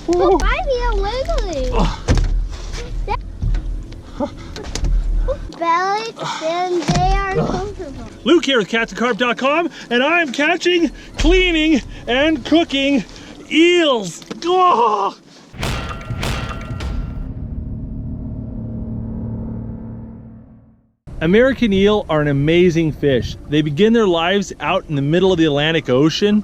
Look, I'm here wiggling. Belly, and they are comfortable. Luke here with catsandcarp.com, and I'm catching, cleaning, and cooking eels. Oh! American eel are an amazing fish. They begin their lives out in the middle of the Atlantic Ocean,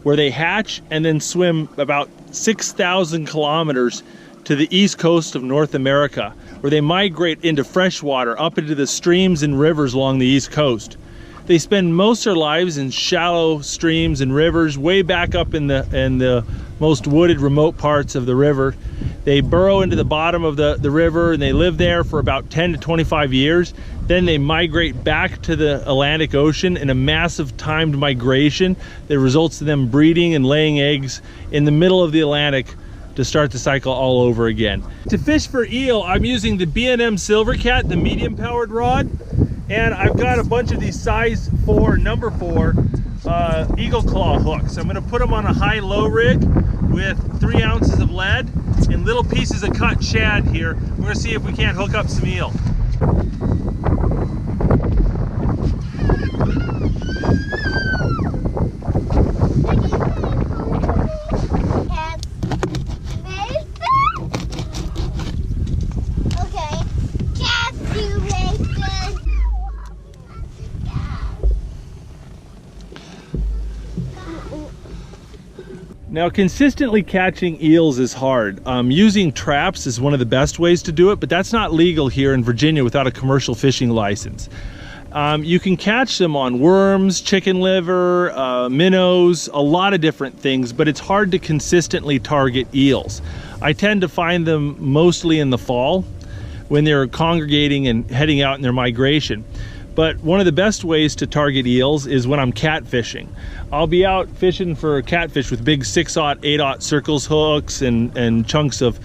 where they hatch and then swim about 6,000 kilometers to the east coast of North America, where they migrate into freshwater up into the streams and rivers along the east coast. They spend most of their lives in shallow streams and rivers way back up in the most wooded remote parts of the river. They burrow into the bottom of the river and they live there for about 10 to 25 years. Then they migrate back to the Atlantic Ocean in a massive timed migration that results in them breeding and laying eggs in the middle of the Atlantic to start the cycle all over again. To fish for eel, I'm using the B&M Silvercat, the medium powered rod, and I've got a bunch of these size 4, number 4 eagle claw hooks. I'm gonna put them on a high-low rig with 3 ounces of lead and little pieces of cut shad here. We're gonna see if we can't hook up some eel. Now, consistently catching eels is hard. Using traps is one of the best ways to do it, but that's not legal here in Virginia without a commercial fishing license. You can catch them on worms, chicken liver, minnows, a lot of different things, but it's hard to consistently target eels. I tend to find them mostly in the fall when they're congregating and heading out in their migration. But one of the best ways to target eels is when I'm catfishing. I'll be out fishing for catfish with big 6/0, 8/0 circles hooks and chunks of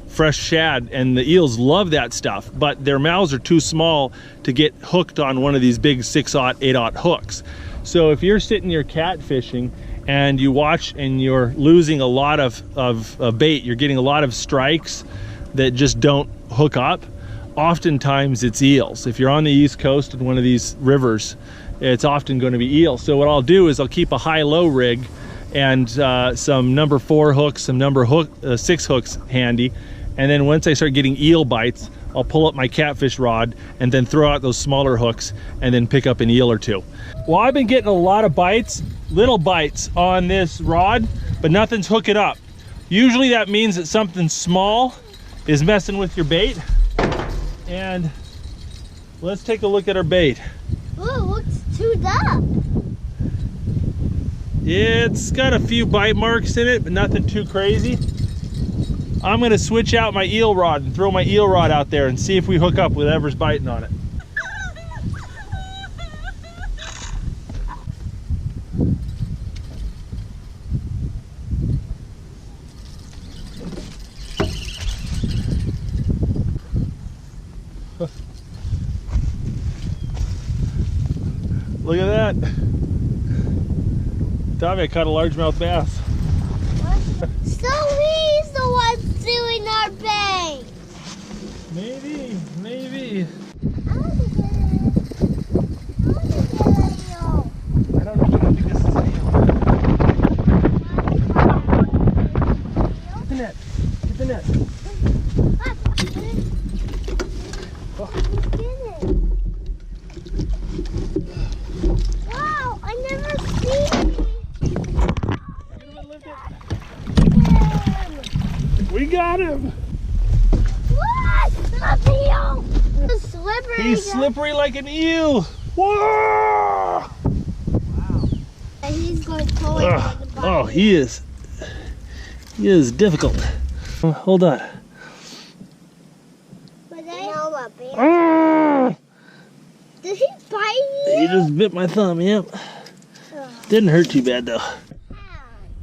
fresh shad, and the eels love that stuff, but their mouths are too small to get hooked on one of these big 6/0, 8/0 hooks. So if you're sitting here catfishing and you watch and you're losing a lot of bait, you're getting a lot of strikes that just don't hook up, oftentimes it's eels. If you're on the east coast in one of these rivers, it's often going to be eels. So what I'll do is I'll keep a high-low rig and some number 4 hooks, some number 6 hooks handy, and then once I start getting eel bites, I'll pull up my catfish rod and then throw out those smaller hooks and then pick up an eel or 2. Well, I've been getting a lot of bites, little bites on this rod, but nothing's hooking up. Usually that means that something small is messing with your bait. And let's take a look at our bait. Ooh, it looks chewed up. It's got a few bite marks in it, but nothing too crazy. I'm gonna switch out my eel rod and throw my eel rod out there and see if we hook up with whatever's biting on it. Look at that. Tommy, I caught a largemouth bass. What? So he's the one doing our bait. Maybe. I want to get an eel. I don't know, I think this is an eel. Get the net. Get the net. Oh. Wow, I never seen it. We got him. What? That's an eel. He's slippery. He's slippery like an eel. Whoa! Wow. And he's going to pull it on the bottom. Oh, he is difficult. Hold on. But I know what bear. Ah! Did he bite you? He just bit my thumb, yep. Didn't hurt too bad though.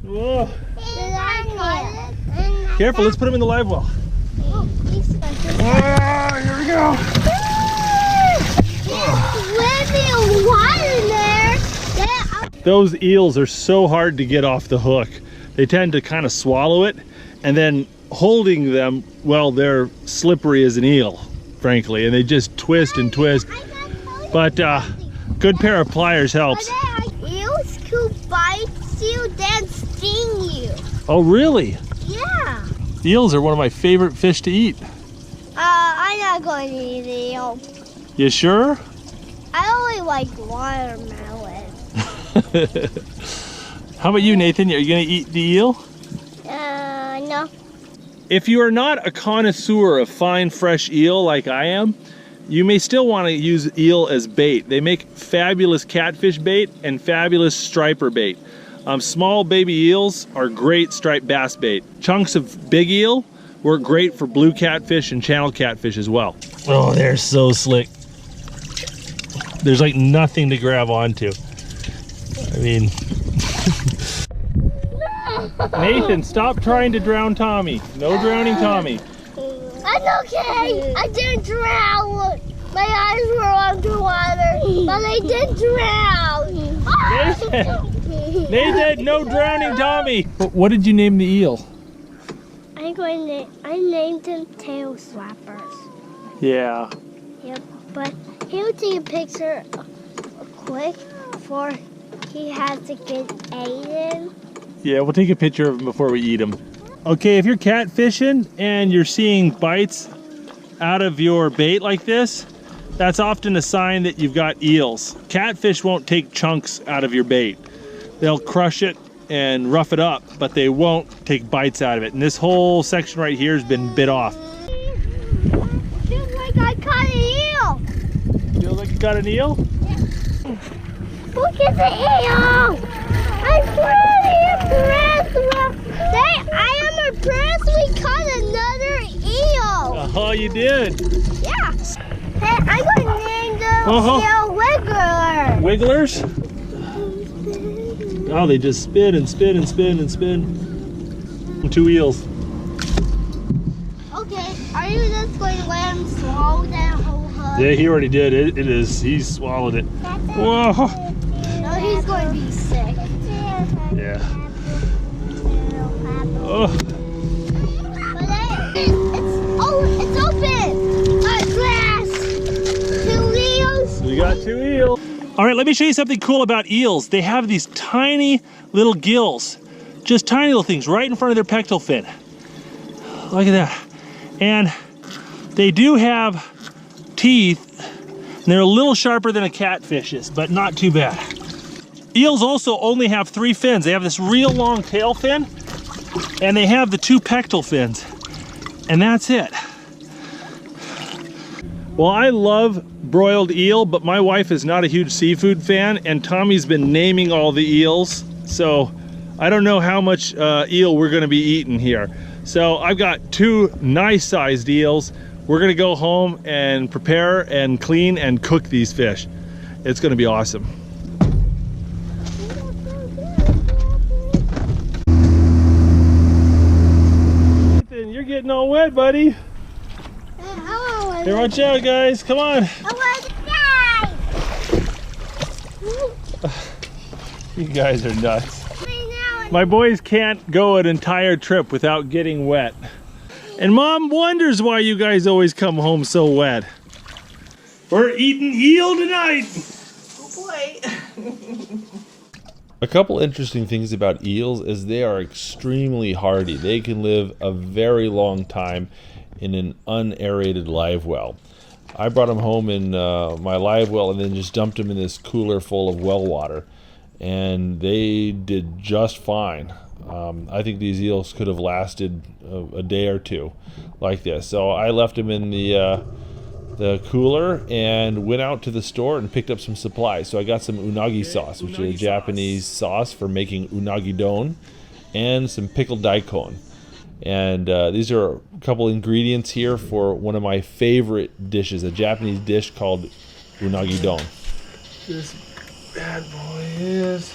Whoa. Did I cut it? Careful, let's put him in the live well. Oh, Here we go. There's water there. Those eels are so hard to get off the hook. they tend to kind of swallow it, and then holding them, well, they're slippery as an eel, frankly, and they just twist and twist. But good pair of pliers helps. Eels could bite you, then sting you. Oh, really? Yeah. Eels are one of my favorite fish to eat. I'm not going to eat eel. You sure? I only like watermelon. How about you, Nathan? Are you gonna eat the eel? No. If you are not a connoisseur of fine fresh eel like I am, you may still want to use eel as bait. They make fabulous catfish bait and fabulous striper bait. Small baby eels are great striped bass bait. Chunks of big eel work great for blue catfish and channel catfish as well. Oh, they're so slick. There's like nothing to grab onto. I mean, Nathan, stop trying to drown Tommy. No drowning Tommy. That's okay. I didn't drown. My eyes were underwater, but I did drown. Nathan, no drowning Tommy. What did you name the eel? I named him Tail Slappers. Yeah. Yep, but he'll take a picture quick before he has to get eaten. Yeah, we'll take a picture of him before we eat him. Okay, if you're catfishing and you're seeing bites out of your bait like this, that's often a sign that you've got eels. Catfish won't take chunks out of your bait. They'll crush it and rough it up, but they won't take bites out of it. And this whole section right here has been bit off. Feels like I caught an eel. Feels like you got an eel? Look at the eel. I'm pretty impressed. I am impressed we caught another eel. Oh, you did? Yeah. Hey, I'm going to name them eel Wiggler. Wigglers? Oh, they just spin and spin and spin and spin. 2 eels. Okay, are you just going to let him swallow that whole hook? Yeah, he already did. It is. He swallowed it. Whoa. No, he's going to be sick. Yeah. Oh. It's open. Glass. 2 eels. We got 2 eels. All right, let me show you something cool about eels. They have these tiny little gills, just tiny little things right in front of their pectoral fin. Look at that. And they do have teeth, and they're a little sharper than a catfish's, but not too bad. Eels also only have 3 fins. They have this real long tail fin, and they have the 2 pectoral fins, and that's it. Well, I love broiled eel, but my wife is not a huge seafood fan, and Tommy's been naming all the eels, so I don't know how much eel we're gonna be eating here. So I've got 2 nice sized eels. We're gonna go home and prepare and clean and cook these fish. It's gonna be awesome. Ethan, you're getting all wet, buddy. Here, watch out, guys. Come on. I want to die. You guys are nuts. My boys can't go an entire trip without getting wet. And Mom wonders why you guys always come home so wet. We're eating eel tonight. Oh boy. A couple interesting things about eels is they are extremely hardy. They can live a very long time in an unaerated live well. I brought them home in my live well and then just dumped them in this cooler full of well water, and they did just fine. I think these eels could have lasted a day or 2 like this. So I left them in the cooler and went out to the store and picked up some supplies. So I got some unagi sauce, which is a Japanese sauce for making unagi don, and some pickled daikon. And these are a couple ingredients here for one of my favorite dishes, a Japanese dish called unagi don. This bad boy is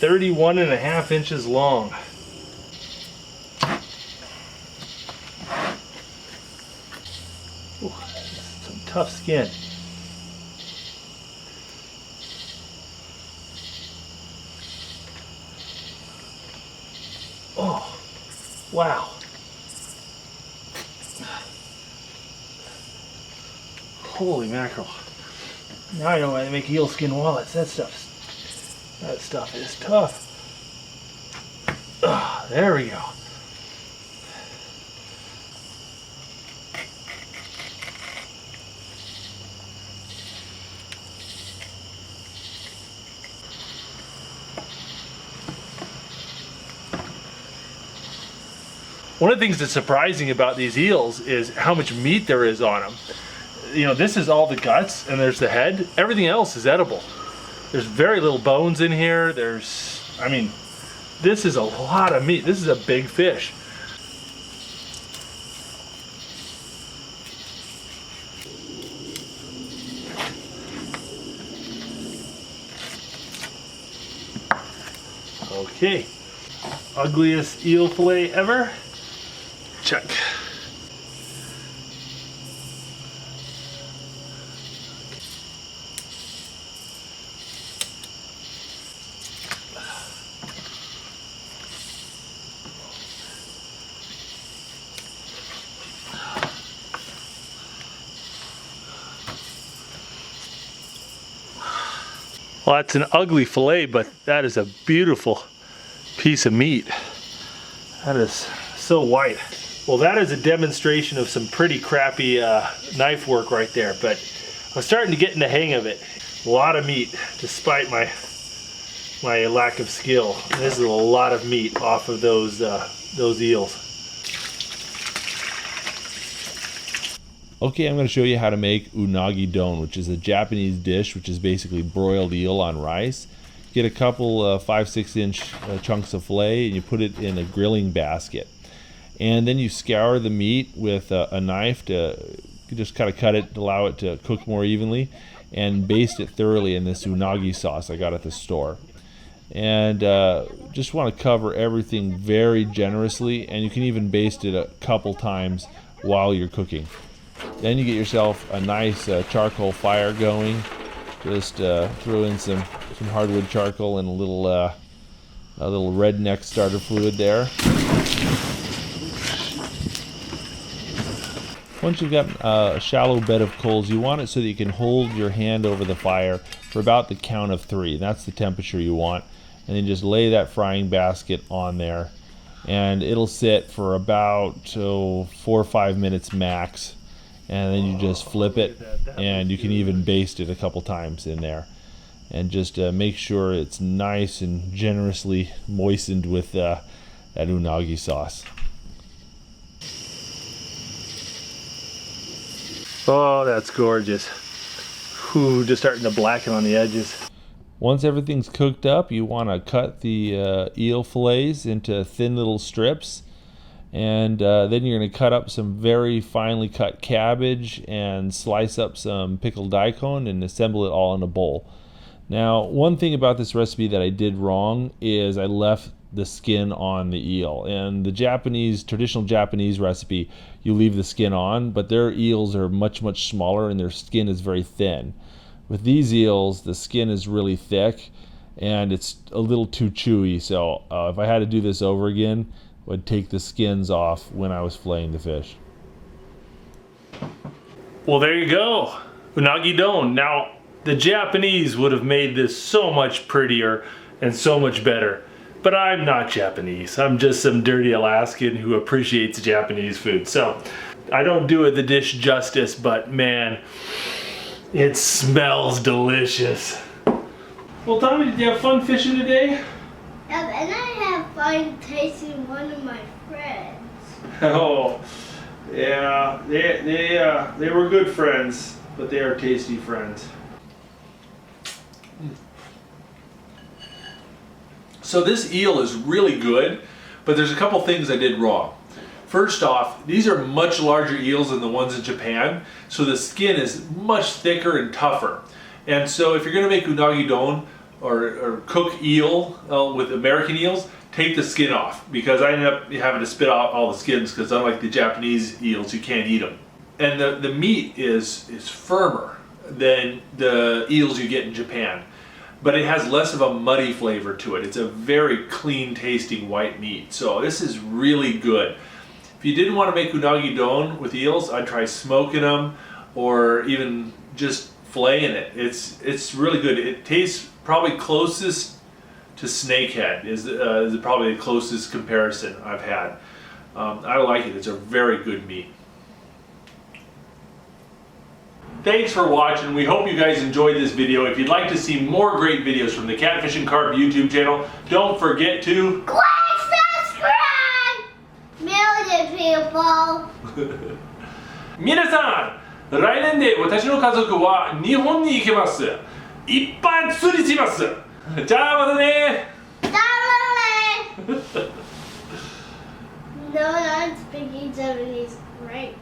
31.5 inches long. Ooh, some tough skin. Oh, wow. Holy mackerel. Now I know why they make eel skin wallets. That stuff is tough. There we go. One of the things that's surprising about these eels is how much meat there is on them. You know, this is all the guts and there's the head. Everything else is edible. There's very little bones in here. I mean, this is a lot of meat. This is a big fish. Okay, ugliest eel fillet ever. Check. Well, that's an ugly fillet, but that is a beautiful piece of meat. That is so white. Well, that is a demonstration of some pretty crappy knife work right there, but I'm starting to get in the hang of it. A lot of meat, despite my lack of skill. This is a lot of meat off of those eels. Okay, I'm going to show you how to make unagi don, which is a Japanese dish, which is basically broiled eel on rice. Get a couple 5-6 inch chunks of fillet and you put it in a grilling basket. And then you scour the meat with a knife to just kind of cut it to allow it to cook more evenly, and baste it thoroughly in this unagi sauce I got at the store. And just want to cover everything very generously, and you can even baste it a couple times while you're cooking. Then you get yourself a nice charcoal fire going. Just throw in some hardwood charcoal and a little redneck starter fluid there. Once you've got a shallow bed of coals, you want it so that you can hold your hand over the fire for about the count of 3. That's the temperature you want. And then just lay that frying basket on there, and it'll sit for about 4 or 5 minutes max. And then you just flip it, and you can even baste it a couple times in there. And just make sure it's nice and generously moistened with that unagi sauce. Oh, that's gorgeous. Ooh, just starting to blacken on the edges. Once everything's cooked up, you want to cut the eel fillets into thin little strips. And then you're going to cut up some very finely cut cabbage and slice up some pickled daikon and assemble it all in a bowl. Now, one thing about this recipe that I did wrong is I left the skin on the eel. And the traditional Japanese recipe, you leave the skin on, but their eels are much smaller and their skin is very thin. With these eels, the skin is really thick and it's a little too chewy. So if I had to do this over again, I would take the skins off when I was filleting the fish. Well, there you go, unagi don. Now, the Japanese would have made this so much prettier and so much better. But I'm not Japanese. I'm just some dirty Alaskan who appreciates Japanese food. So I don't do it the dish justice, but man, it smells delicious. Well, Tommy, did you have fun fishing today? Yep, and I had fun tasting one of my friends. Oh, yeah, they were good friends, but they are tasty friends. So this eel is really good, but there's a couple things I did wrong. First off, these are much larger eels than the ones in Japan, so the skin is much thicker and tougher. And so if you're going to make unagi don or cook eel with American eels, take the skin off, because I ended up having to spit out all the skins because unlike the Japanese eels, you can't eat them. And the meat is firmer than the eels you get in Japan. but it has less of a muddy flavor to it. It's a very clean tasting white meat. So this is really good. If you didn't want to make unagi don with eels, I'd try smoking them or even just filleting it. It's really good. It tastes probably closest to snakehead is probably the closest comparison I've had. I like it. It's a very good meat. Thanks for watching. We hope you guys enjoyed this video. If you'd like to see more great videos from the Catfish and Carp YouTube channel, don't forget to click subscribe! Million people! 皆さん、来年で私の家族は日本に行けます。いっぱい釣りします。じゃあまたね。No, not speaking Japanese. Great.